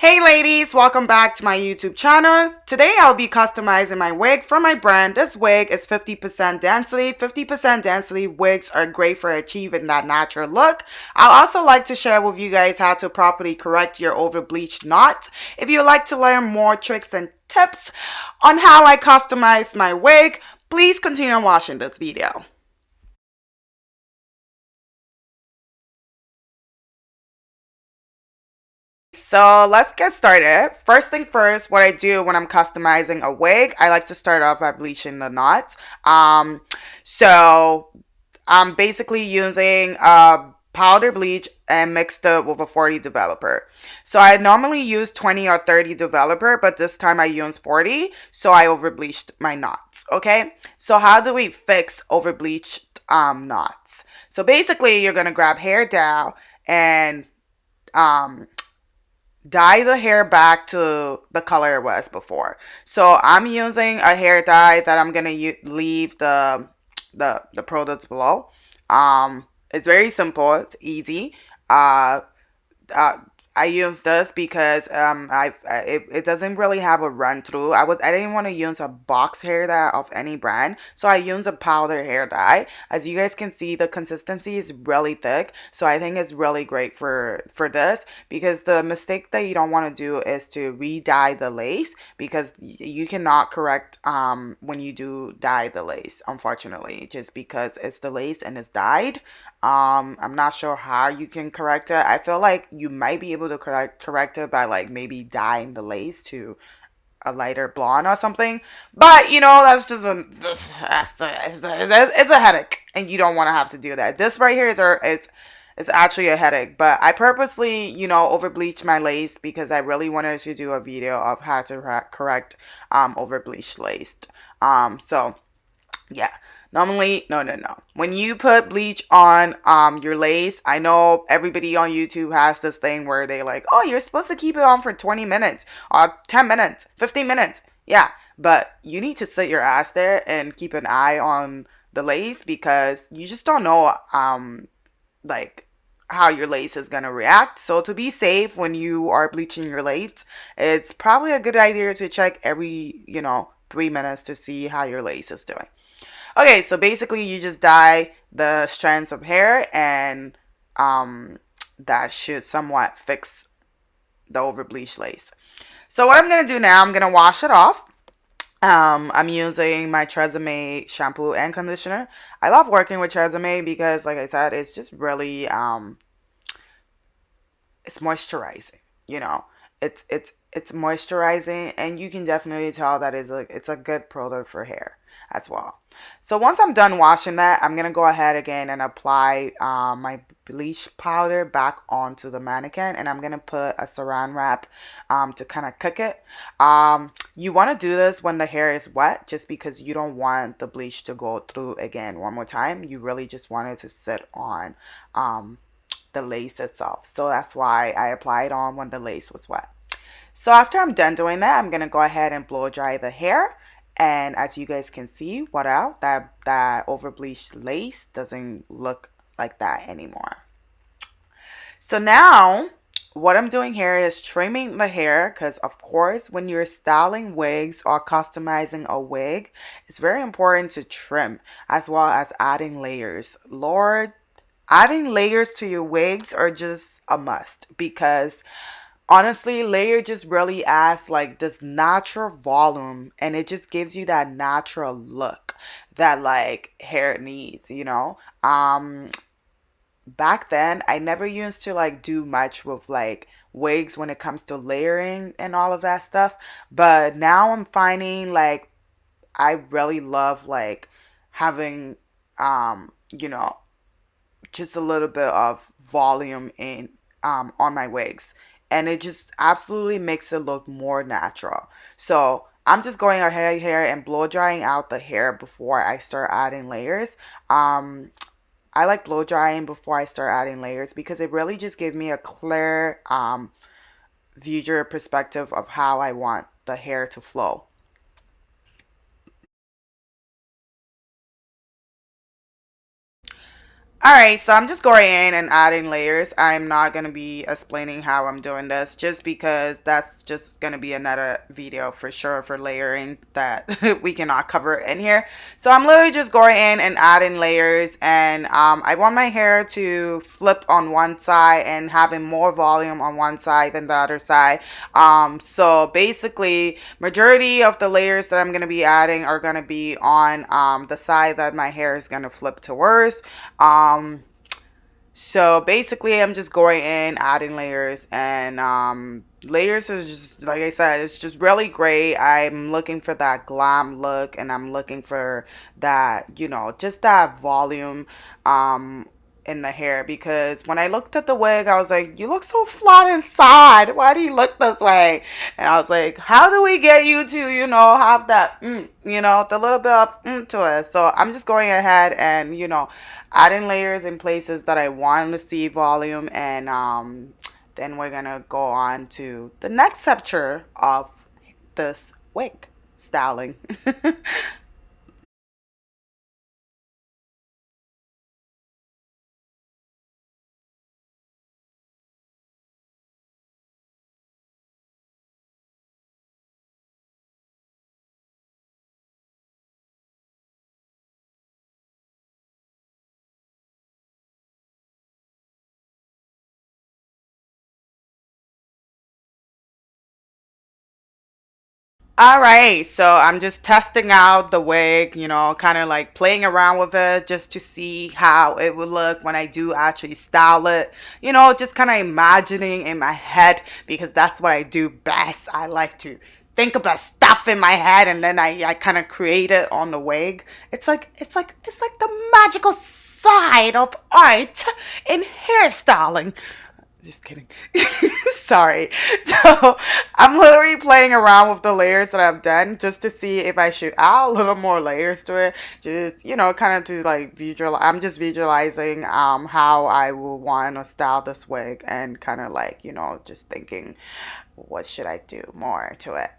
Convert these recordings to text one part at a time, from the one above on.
Hey ladies, welcome back to my YouTube channel. Today I'll be customizing my wig for my brand. This wig is 50% density. 50% density wigs are great for achieving that natural look. I'll also like to share with you guys how to properly correct your over bleached knots. If you'd like to learn more tricks and tips on how I customize my wig, please continue watching this video. So let's get started. First thing first, what I do when I'm customizing a wig, I like to start off by bleaching the knots. So I'm basically using powder bleach and mixed it with a 40 developer. So I normally use 20 or 30 developer, but this time I used 40, so I over bleached my knots. Okay, so how do we fix over bleached knots? So basically, you're gonna grab hair down and um dye the hair back to the color it was before. So I'm using a hair dye that I'm gonna leave the products below. It's very simple. It's easy. Uh, uh, I use this because it doesn't really have a run through. I didn't want to use a box hair dye of any brand, so I use a powder hair dye. As you guys can see, the consistency is really thick, so I think it's really great for this, because the mistake that you don't want to do is to re-dye the lace, because you cannot correct when you do dye the lace, unfortunately, just because it's the lace and it's dyed. I'm not sure how you can correct it. I feel like you might be able to correct it by like maybe dyeing the lace to a lighter blonde or something. But you know, that's it's a headache, and you don't want to have to do that. This right here it's actually a headache. But I purposely, over bleached my lace because I really wanted to do a video of how to correct over bleached lace. So yeah. Normally, no. When you put bleach on your lace, I know everybody on YouTube has this thing where they like, oh, you're supposed to keep it on for 20 minutes or 10 minutes, 15 minutes. Yeah, but you need to sit your ass there and keep an eye on the lace, because you just don't know like how your lace is going to react. So to be safe when you are bleaching your lace, it's probably a good idea to check every, 3 minutes to see how your lace is doing. Okay, so basically you just dye the strands of hair, and that should somewhat fix the over bleached lace. So what I'm going to do now, I'm going to wash it off. I'm using my Tresemme shampoo and conditioner. I love working with Tresemme because, like I said, it's just really it's moisturizing. You know, it's moisturizing, and you can definitely tell that it's a good product for hair as well. So once I'm done washing that, I'm gonna go ahead again and apply my bleach powder back onto the mannequin, and I'm gonna put a saran wrap to kind of cook it. You want to do this when the hair is wet, just because you don't want the bleach to go through again one more time. You really just want it to sit on the lace itself. So that's why I applied on when the lace was wet. So after I'm done doing that, I'm going to go ahead and blow dry the hair. And as you guys can see, that over bleached lace doesn't look like that anymore. So now what I'm doing here is trimming the hair, because of course when you're styling wigs or customizing a wig, it's very important to trim as well as adding layers. Lord, adding layers to your wigs are just a must, because honestly, layer just really adds like this natural volume, and it just gives you that natural look that like hair needs. Back then I never used to like do much with like wigs when it comes to layering and all of that stuff, but now I'm finding like I really love like having just a little bit of volume in on my wigs, and it just absolutely makes it look more natural. So I'm just going ahead here and blow drying out the hair before I start adding layers. I like blow drying before I start adding layers because it really just gives me a clear viewer perspective of how I want the hair to flow. All right, so I'm just going in and adding layers. I'm not going to be explaining how I'm doing this just because that's just going to be another video for sure for layering that we cannot cover in here. So I'm literally just going in and adding layers, and I want my hair to flip on one side and having more volume on one side than the other side. So basically, majority of the layers that I'm going to be adding are going to be on the side that my hair is going to flip towards. So basically I'm just going in, adding layers, and layers is just, like I said, it's just really great. I'm looking for that glam look, and I'm looking for that, just that volume in the hair, because when I looked at the wig, I was like, you look so flat inside. Why do you look this way? And I was like, how do we get you to, have that, the little bit of to it? So I'm just going ahead and, adding layers in places that I want to see volume, and then we're gonna go on to the next chapter of this wig styling. All right, so I'm just testing out the wig, kind of like playing around with it just to see how it would look when I do actually style it. Just kind of imagining in my head, because that's what I do best. I like to think about stuff in my head, and then I kind of create it on the wig. It's like the magical side of art in hairstyling. Just kidding. Sorry. So I'm literally playing around with the layers that I've done just to see if I should add a little more layers to it. Just, kind of to like visual. I'm just visualizing how I will want to style this wig, and kind of like, just thinking, what should I do more to it?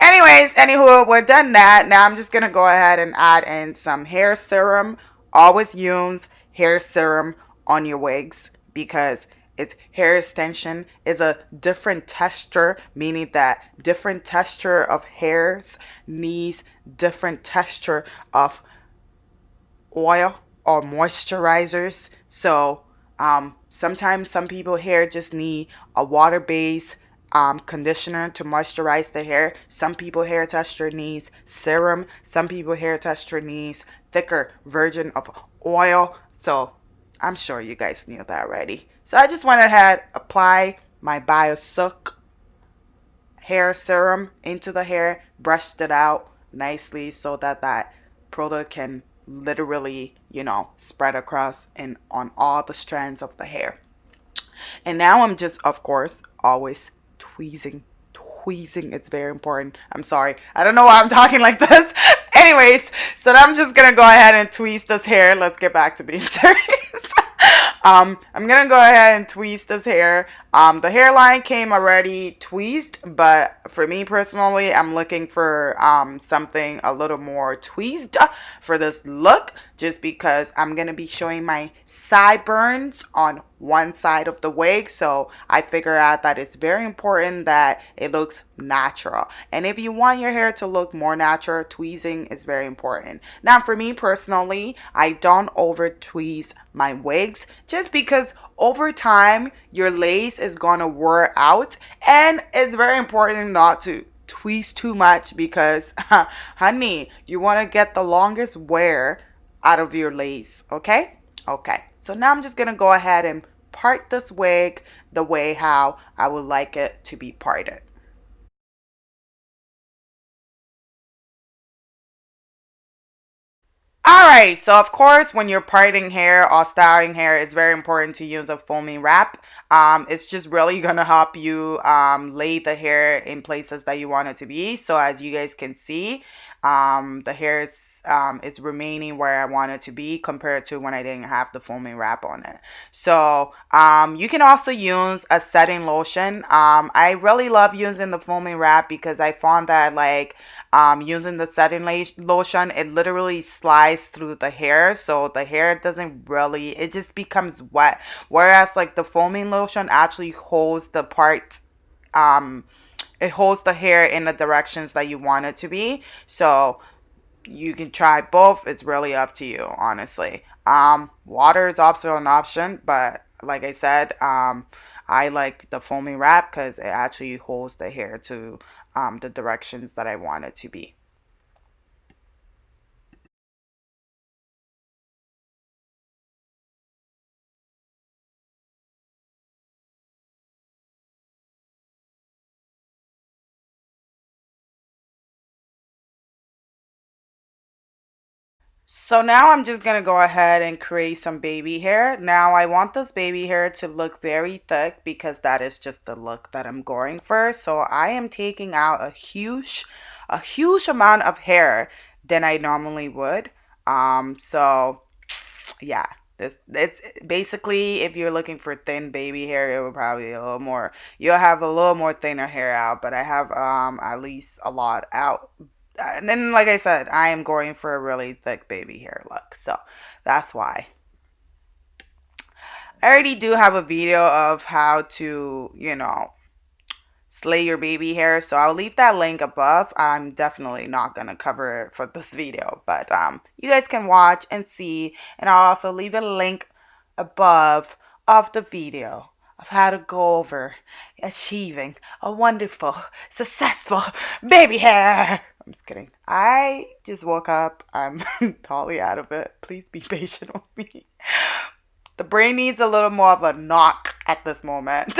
Anyways, anywho, we're done that. Now I'm just gonna go ahead and add in some hair serum. Always use hair serum on your wigs, because it's hair extension is a different texture, meaning that different texture of hairs needs different texture of oil or moisturizers. So sometimes some people hair just need a water based conditioner to moisturize the hair. Some people hair texture needs serum. Some people hair texture needs thicker version of oil. So I'm sure you guys knew that already. So I just went ahead, apply my BioSilk hair serum into the hair, brushed it out nicely so that that product can literally, spread across and on all the strands of the hair. And now I'm just, of course, always tweezing. Tweezing, it's very important. I'm sorry. I don't know why I'm talking like this. Anyways, so I'm just gonna go ahead and tweeze this hair. Let's get back to being serious. I'm gonna go ahead and tweeze this hair. The hairline came already tweezed, but for me personally, I'm looking for something a little more tweezed for this look, just because I'm gonna be showing my sideburns on one side of the wig. So I figure out that it's very important that it looks natural. And if you want your hair to look more natural, tweezing is very important. Now, for me personally, I don't over tweeze my wigs, just because over time your lace is gonna wear out, and it's very important not to tweeze too much, because honey, you want to get the longest wear out of your lace. Okay, so now I'm just gonna go ahead and part this wig the way how I would like it to be parted. All right, so of course, when you're parting hair or styling hair, it's very important to use a foaming wrap. It's just really gonna help you lay the hair in places that you want it to be. So as you guys can see, the hair is it's remaining where I want it to be compared to when I didn't have the foaming wrap on it. So you can also use a setting lotion. I really love using the foaming wrap because I found that like Using the setting lotion, it literally slides through the hair, so the hair doesn't really, it just becomes wet. Whereas like the foaming lotion actually holds the part, um, it holds the hair in the directions that you want it to be. So you can try both. It's really up to you, honestly. Water is also an option, but like I said, I like the foaming wrap because it actually holds the hair to the directions that I want it to be. So now I'm just gonna go ahead and create some baby hair. Now I want this baby hair to look very thick because that is just the look that I'm going for. So I am taking out a huge amount of hair than I normally would. So yeah, this it's basically, if you're looking for thin baby hair, it would probably be a little more. You'll have a little more thinner hair out, but I have at least a lot out. And then, like I said, I am going for a really thick baby hair look, so that's why. I already do have a video of how to, slay your baby hair, so I'll leave that link above. I'm definitely not going to cover it for this video, but you guys can watch and see, and I'll also leave a link above of the video of how to go over achieving a wonderful, successful baby hair. I'm just kidding. I just woke up. I'm totally out of it. Please be patient with me. The brain needs a little more of a knock at this moment.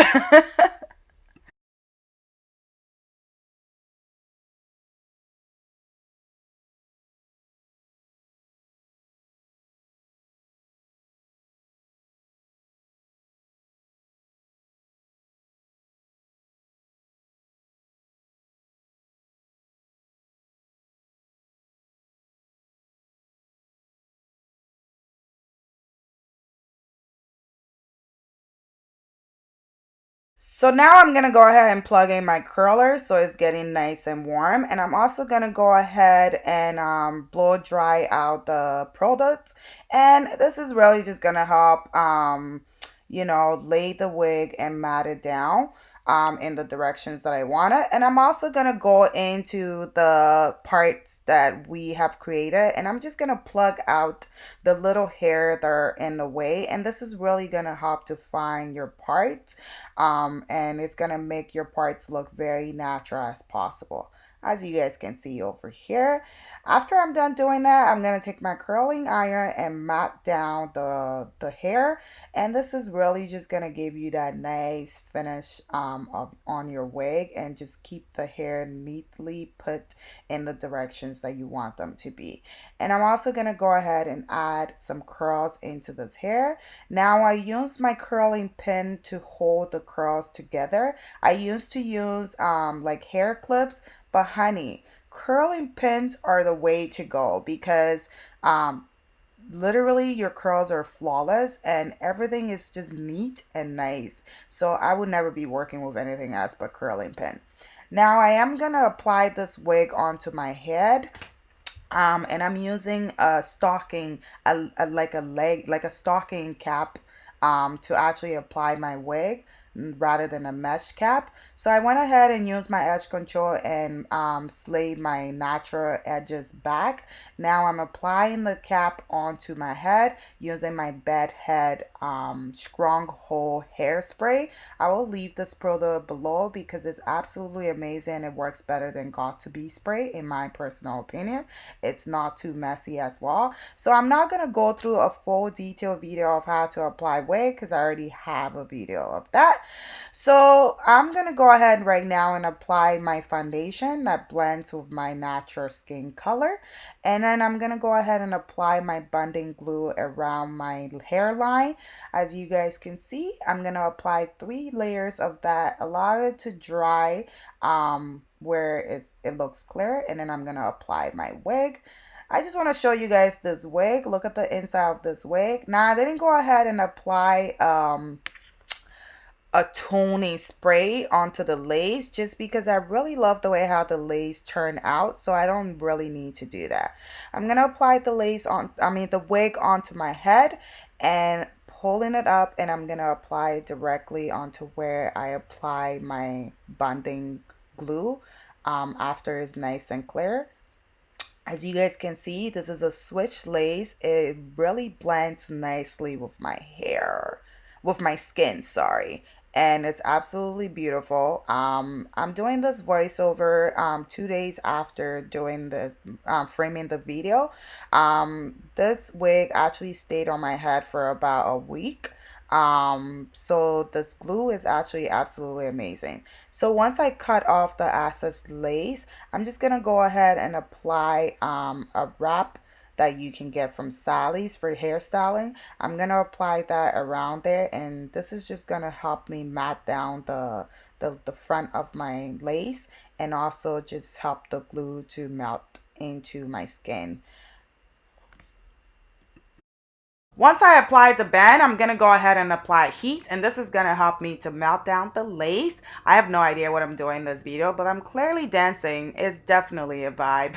So now I'm going to go ahead and plug in my curler so it's getting nice and warm. And I'm also going to go ahead and blow dry out the products. And this is really just going to help, lay the wig and mat it down in the directions that I want it. And I'm also going to go into the parts that we have created. And I'm just going to plug out the little hair that are in the way. And this is really going to help to find your parts, and it's gonna make your parts look very natural as possible, as you guys can see over here. After I'm done doing that, I'm gonna take my curling iron and mat down the hair, and this is really just gonna give you that nice finish on your wig, and just keep the hair neatly put in the directions that you want them to be. And I'm also gonna go ahead and add some curls into this hair. Now I use my curling pin to hold the curls together. I used to use like hair clips, but honey, curling pins are the way to go because um, literally your curls are flawless and everything is just neat and nice. So I would never be working with anything else but curling pin. Now I am gonna apply this wig onto my head, and I'm using a stocking, like a leg, like a stocking cap, to actually apply my wig rather than a mesh cap. So I went ahead and used my edge control and slayed my natural edges back. Now I'm applying the cap onto my head using my bed head stronghold hairspray. I will leave this product below because it's absolutely amazing. It works better than got to be spray in my personal opinion. It's not too messy as well. So I'm not going to go through a full detailed video of how to apply wig because I already have a video of that. So I'm going to go ahead right now and apply my foundation that blends with my natural skin color. And then I'm going to go ahead and apply my bonding glue around my hairline. As you guys can see, I'm going to apply 3 layers of that, allow it to dry where it looks clear, and then I'm going to apply my wig. I just want to show you guys this wig. Look at the inside of this wig. Now I didn't go ahead and apply a toning spray onto the lace just because I really love the way how the lace turned out, so I don't really need to do that. I'm gonna apply the the wig onto my head and pulling it up, and I'm gonna apply it directly onto where I apply my bonding glue after it's nice and clear. As you guys can see, this is a switch lace. It really blends nicely with my hair, with my skin, sorry. And it's absolutely beautiful. I'm doing this voiceover 2 days after doing the framing the video. This wig actually stayed on my head for about a week. So this glue is actually absolutely amazing. So once I cut off the excess lace, I'm just gonna go ahead and apply a wrap that you can get from Sally's for hairstyling. I'm gonna apply that around there, and this is just gonna help me mat down the front of my lace, and also just help the glue to melt into my skin. Once I apply the band, I'm going to go ahead and apply heat, and this is going to help me to melt down the lace. I have no idea what I'm doing in this video, but I'm clearly dancing. It's definitely a vibe.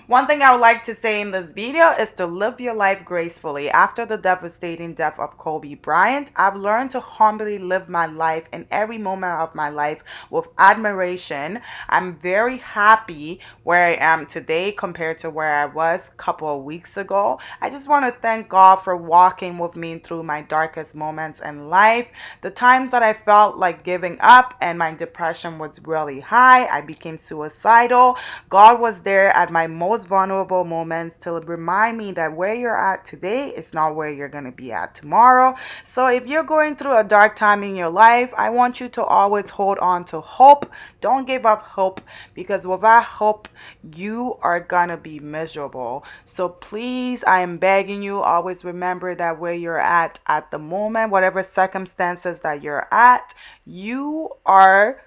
One thing I would like to say in this video is to live your life gracefully. After the devastating death of Kobe Bryant, I've learned to humbly live my life in every moment of my life with admiration. I'm very happy where I am today compared to where I was a couple of weeks ago. I just want to thank God for walking with me through my darkest moments in life. The times that I felt like giving up and my depression was really high, I became suicidal. God was there at my most vulnerable moments to remind me that where you're at today is not where you're going to be at tomorrow. So if you're going through a dark time in your life, I want you to always hold on to hope. Don't give up hope, because without hope, you are going to be miserable. So please, I am begging you, always remember that where you're at the moment, whatever circumstances that you're at, you are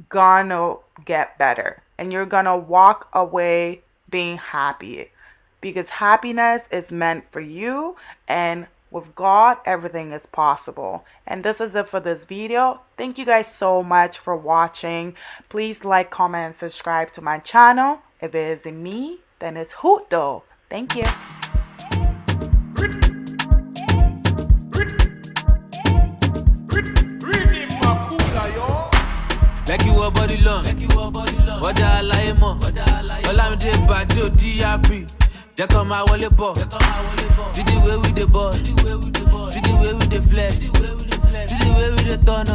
gonna get better, and you're gonna walk away being happy, because happiness is meant for you, and with God everything is possible. And this is it for this video. Thank you guys so much for watching. Please like, comment, and subscribe to my channel. If it isn't me, then it's Hoot though. Thank you. Like you a body long, what I like more. All I'm doing bad to DRP. They come my wallet ball. See the way with the ball. See the way with the flex. See the way with the turn.